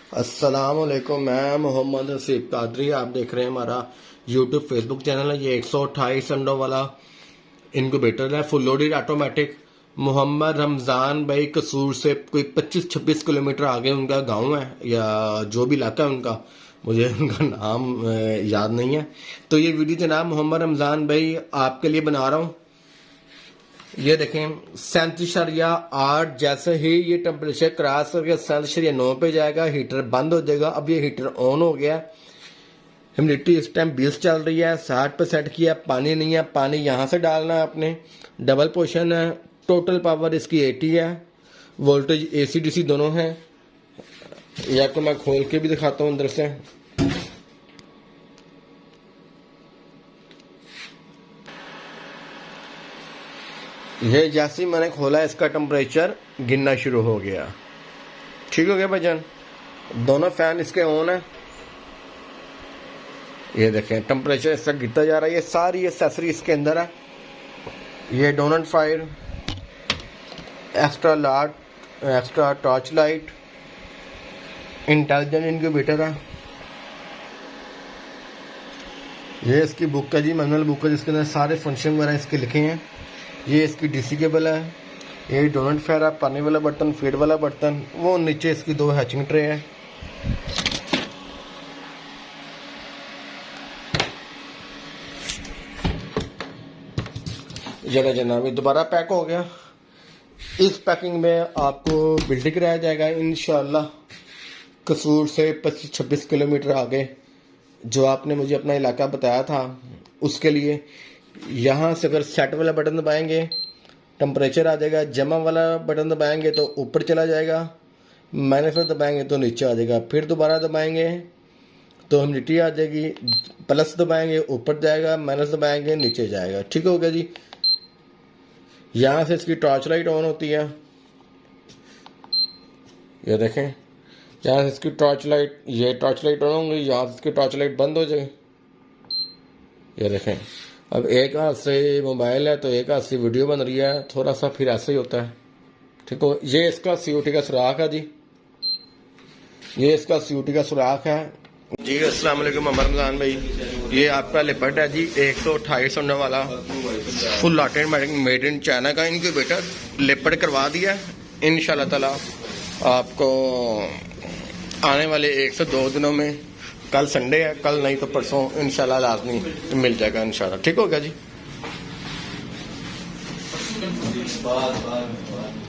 अस्सलामुअलैकुम, मैं मोहम्मद हसीब कादरी। आप देख रहे हैं हमारा यूट्यूब फेसबुक चैनल है। ये 128 अंडों वाला इनक्यूबेटर है, full loaded automatic. Mohammad Ramzan भाई कसूर से कोई 25-26 किलोमीटर आगे उनका गांव है, या जो भी इलाका है उनका, मुझे उनका नाम याद नहीं है। तो ये वीडियो जनाब मोहम्मद रमज़ान भाई आपके लिए बना रहा हूँ। ये देखें 37.8, जैसे ही ये टेम्परेचर क्रॉस हो गया 37.9 पे जाएगा, हीटर बंद हो जाएगा। अब ये हीटर ऑन हो गया। ह्यूमिडिटी इस टाइम 20 चल रही है, 60% की है। पानी नहीं है, पानी यहाँ से डालना है आपने। डबल पोर्शन है। टोटल पावर इसकी 80 है। वोल्टेज AC DC दोनों है। या तो मैं खोल के भी दिखाता हूँ अंदर से। ये जैसे ही मैंने खोला इसका टेम्परेचर गिरना शुरू हो गया। ठीक हो गया भाईजान। दोनों फैन इसके ऑन है। ये देखें टेम्परेचर इसका गिरता जा रहा है। ये सारी एक्सेसरी इसके अंदर है। ये donut fire, extra torch light, intelligent incubator है। ये इसकी बुक है जी, मैनुअल बुक है, जिसके अंदर सारे फंक्शन वगैरह इसके लिखे हैं। ये इसकी DC केबल है। ये डोनट फायर है, पानी वाला बर्तन, फीड वाला बर्तन। वो नीचे इसकी 2 हैचिंग ट्रे है। जरा जनाबी दोबारा पैक हो गया। इस पैकिंग में आपको बिल्डिंग कराया जाएगा इंशाल्लाह। कसूर से 25-26 किलोमीटर आगे, जो आपने मुझे अपना इलाका बताया था, उसके लिए यहाँ से अगर सेट वाला बटन दबाएंगे टेम्परेचर आ जाएगा। जमा वाला बटन दबाएंगे तो ऊपर चला जाएगा। माइनस दबाएंगे तो नीचे आ जाएगा। फिर दोबारा दबाएंगे तो ह्यूमिडिटी आ जाएगी। प्लस दबाएंगे ऊपर जाएगा, माइनस दबाएंगे नीचे जाएगा। ठीक हो गया जी। यहाँ से इसकी टॉर्च लाइट ऑन होती है। ये देखें, यहाँ से इसकी टॉर्च लाइट, ये टॉर्च लाइट ऑन होंगी, यहाँ से इसकी टॉर्च लाइट बंद हो जाएगी। ये देखें, अब एक हाथ से मोबाइल है तो एक हाथ से वीडियो बन रही है, थोड़ा सा फिर ऐसे ही होता है। ठीक हो। ये इसका COT का सुराख है जी। ये इसका COT का सुराख है जी। अस्सलाम वालेकुम मोहम्मद रमज़ान भाई। ये आपका लिपट है जी, 128 अंडों वाला full automatic made in China का इनक्यूबेटर। लिपट करवा दिया इंशाल्लाह ताला। आपको आने वाले 1 से 2 दिनों में, कल संडे है, कल नहीं तो परसों इंशाल्लाह लाजमी मिल जाएगा इंशाल्लाह। ठीक हो गया जी।